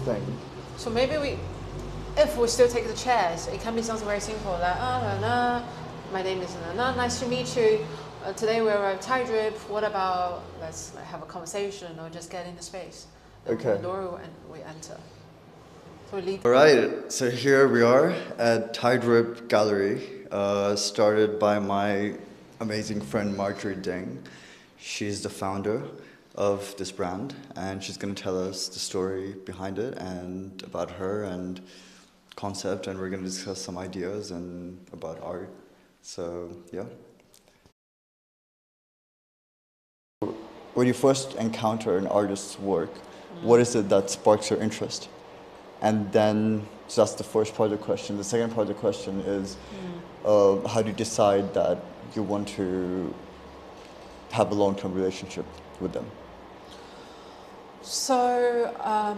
thing. So maybe if we still take the chairs, it can be something very simple, like, my name is nice to meet you. Today we're at TIDERIP. What about let's have a conversation or just get in the space? Okay. The door and we enter. So we lead. All right, so here we are at TIDERIP Gallery, started by my amazing friend Marjorie Ding. She's the founder of this brand, and she's going to tell us the story behind it and about her and concept, and we're going to discuss some ideas and about art. So, yeah. When you first encounter an artist's work, what is it that sparks your interest? And then, so that's the first part of the question. The second part of the question is, how do you decide that you want to have a long-term relationship with them? So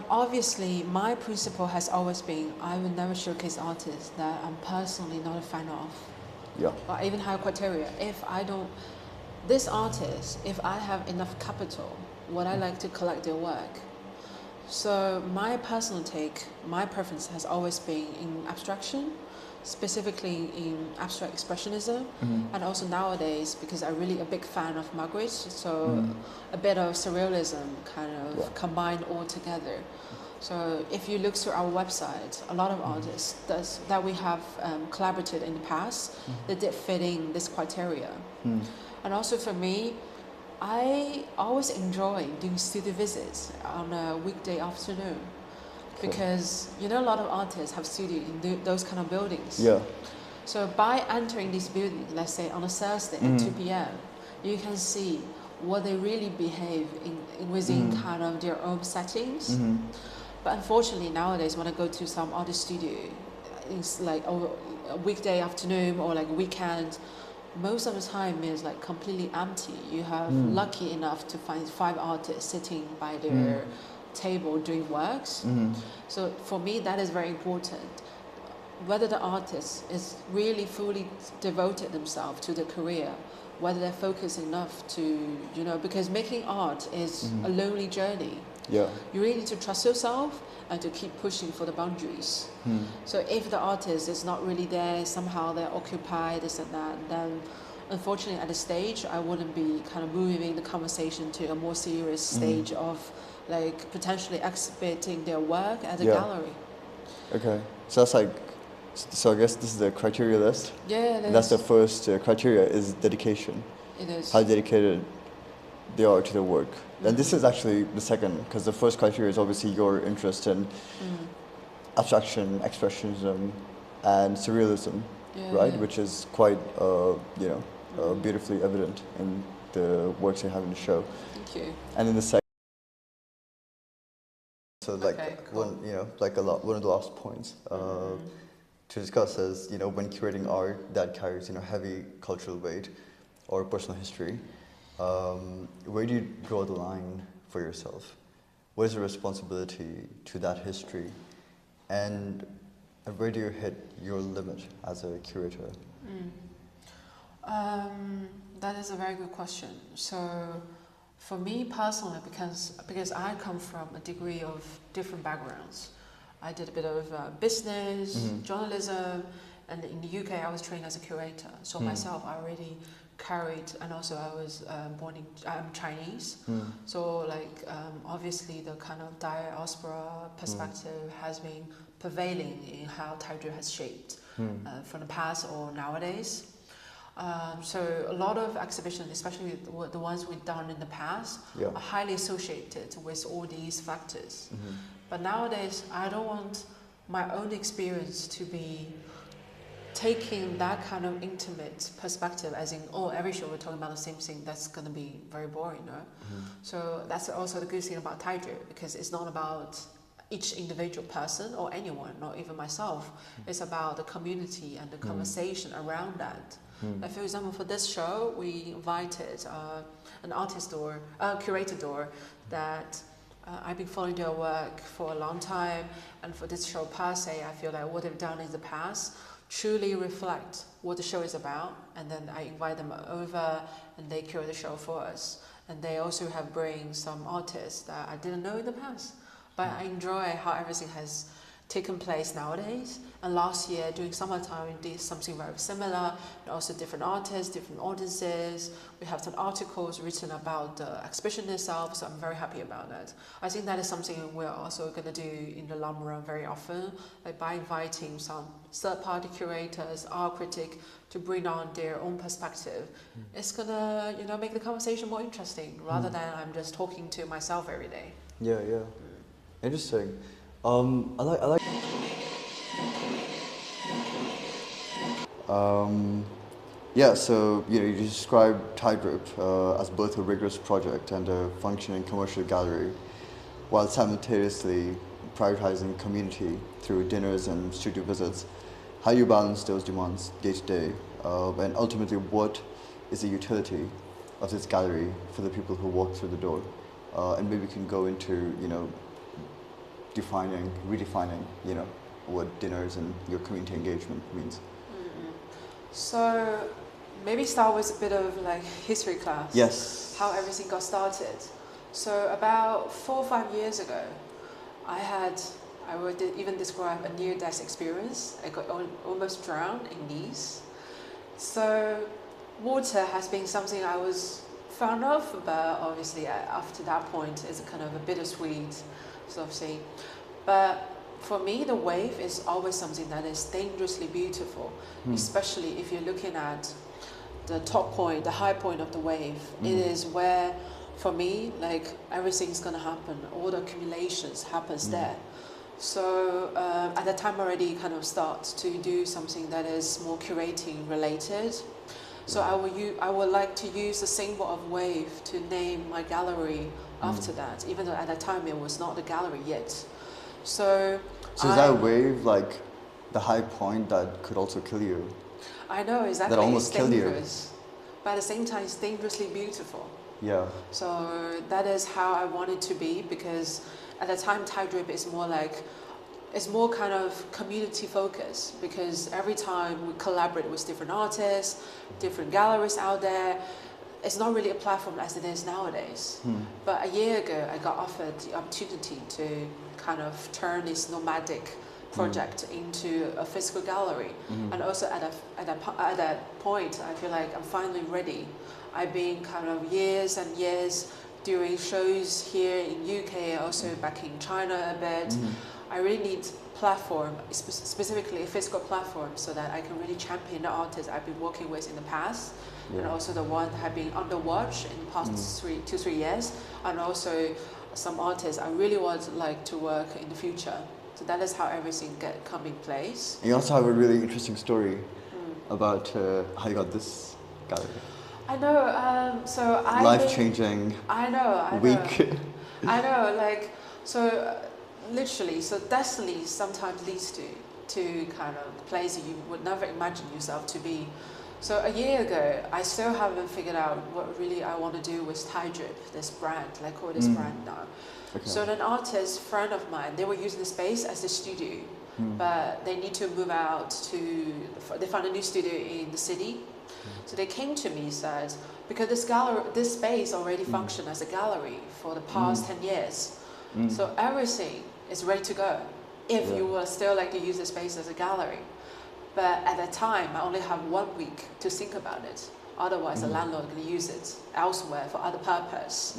obviously my principle has always been I will never showcase artists that I'm personally not a fan of. Yeah. Or even higher criteria. If I don't, this artist, if I have enough capital, would I like to collect their work? So my personal take, my preference has always been in abstraction, specifically in abstract expressionism, and also nowadays, because I'm really a big fan of Margaret, so a bit of surrealism kind of combined all together. So if you look through our website, a lot of artists that we have collaborated in the past, they did fit in this criteria. And also for me, I always enjoy doing studio visits on a weekday afternoon. Because a lot of artists have studios in those kind of buildings. Yeah. So by entering this building, let's say on a Thursday at 2 p.m., you can see what they really behave within kind of their own settings. But unfortunately nowadays, when I go to some artist studio, it's like a weekday afternoon or like a weekend, most of the time is like completely empty. You have lucky enough to find 5 artists sitting by their table doing works. So for me that is very important, whether the artist is really fully devoted themselves to their career, whether they're focused enough to because making art is a lonely journey. You really need to trust yourself and to keep pushing for the boundaries. So if the artist is not really there, somehow they're occupied, this and that, then unfortunately at the stage I wouldn't be kind of moving the conversation to a more serious stage of like potentially exhibiting their work at a gallery. Okay, so that's like, so I guess this is the criteria list. Yeah, that's the first criteria is dedication. It is. How dedicated they are to their work. And this is actually the second, because the first criteria is obviously your interest in abstraction, expressionism, and surrealism, right? Which is quite, beautifully evident in the works you have in the show. Thank you. And in the second, so like cool. one of the last points to discuss is when curating art that carries heavy cultural weight or personal history, where do you draw the line for yourself? What is the responsibility to that history, and where do you hit your limit as a curator? That is a very good question. So for me personally, because I come from a degree of different backgrounds, I did a bit of business, journalism, and in the UK I was trained as a curator. So myself, I already carried, and also I was I'm Chinese. So like obviously the kind of diaspora perspective has been prevailing in how TIDERIP has shaped from the past or nowadays. So a lot of exhibitions, especially the ones we've done in the past, are highly associated with all these factors. But nowadays, I don't want my own experience to be taking that kind of intimate perspective, as in, every show we're talking about the same thing, that's going to be very boring, no? So that's also the good thing about TIDERIP, because it's not about each individual person or anyone, not even myself. It's about the community and the conversation around that. Like for example, for this show, we invited an artist or a curator that I've been following their work for a long time, and for this show per se, I feel like what they've done in the past truly reflect what the show is about, and then I invite them over and they curate the show for us. And they also have bring some artists that I didn't know in the past. But I enjoy how everything has taken place nowadays. And last year, during summertime, we did something very similar. And also different artists, different audiences. We have some articles written about the exhibition itself, so I'm very happy about that. I think that is something we're also going to do in the long run very often, like by inviting some third-party curators, art critics, to bring on their own perspective. It's going to, make the conversation more interesting, rather than I'm just talking to myself every day. Yeah, yeah. Interesting. I like. Yeah, so you describe TIDERIP as both a rigorous project and a functioning commercial gallery, while simultaneously prioritizing community through dinners and studio visits. How do you balance those demands day to day, and ultimately, what is the utility of this gallery for the people who walk through the door? And maybe we can go into redefining, what dinners and your community engagement means. So maybe start with a bit of history class. Yes. How everything got started. So about 4 or 5 years ago, I would even describe a near-death experience. I got almost drowned in Nice. So water has been something I was fond of, but obviously after that point, it's kind of a bittersweet sort of thing. But for me, the wave is always something that is dangerously beautiful, especially if you're looking at the top point, the high point of the wave. It is where, for me, everything's going to happen. All the accumulations happens there. So at that time already kind of start to do something that is more curating related. So I would like to use the symbol of wave to name my gallery after that, even though at that time it was not a gallery yet. So is that wave like the high point that could also kill you? I know, exactly. That almost killed you. But at the same time, it's dangerously beautiful. Yeah. So that is how I want it to be, because at the time, TIDERIP is more kind of community focused, because every time we collaborate with different artists, different galleries out there, it's not really a platform as it is nowadays. But a year ago, I got offered the opportunity to kind of turn this nomadic project into a physical gallery. And also at that point, I feel like I'm finally ready. I've been kind of years and years doing shows here in UK, also back in China a bit. I really need platform, specifically a physical platform, so that I can really champion the artists I've been working with in the past, and also the one that have been under watch in the past 2-3 years, and also some artists I really would like to work in the future. So that is how everything come in place. You also have a really interesting story about how you got this gallery. I know. So life-changing. I know. Week. I know. So literally. So destiny sometimes leads to kind of places you would never imagine yourself to be. So a year ago, I still haven't figured out what really I want to do with TIDERIP, this brand. I call this brand now. Okay. So an artist friend of mine, they were using the space as a studio, but they need to move out they found a new studio in the city. So they came to me and said, because this space already functioned as a gallery for the past 10 years. So everything is ready to go if you would still like to use the space as a gallery. But at that time, I only have 1 week to think about it. Otherwise, the landlord is going to use it elsewhere for other purpose.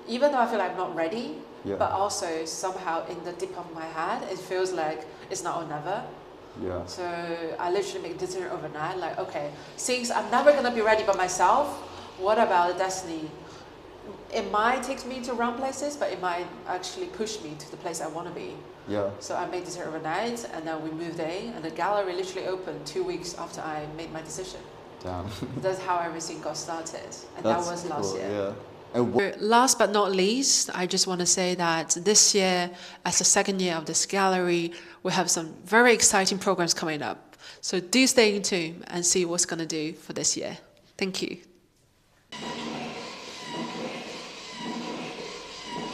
Even though I feel like I'm not ready, but also somehow in the deep of my head, it feels like it's now or never. Yeah. So I literally make a decision overnight, like, okay, since I'm never going to be ready by myself, what about the destiny? It might take me to wrong places, but it might actually push me to the place I want to be. Yeah. So I made this overnight, and then we moved in, and the gallery literally opened 2 weeks after I made my decision. Damn. That's how everything got started, and that was last year. Yeah. Last but not least, I just want to say that this year, as the second year of this gallery, we have some very exciting programs coming up. So do stay tuned and see what's going to do for this year. Thank you.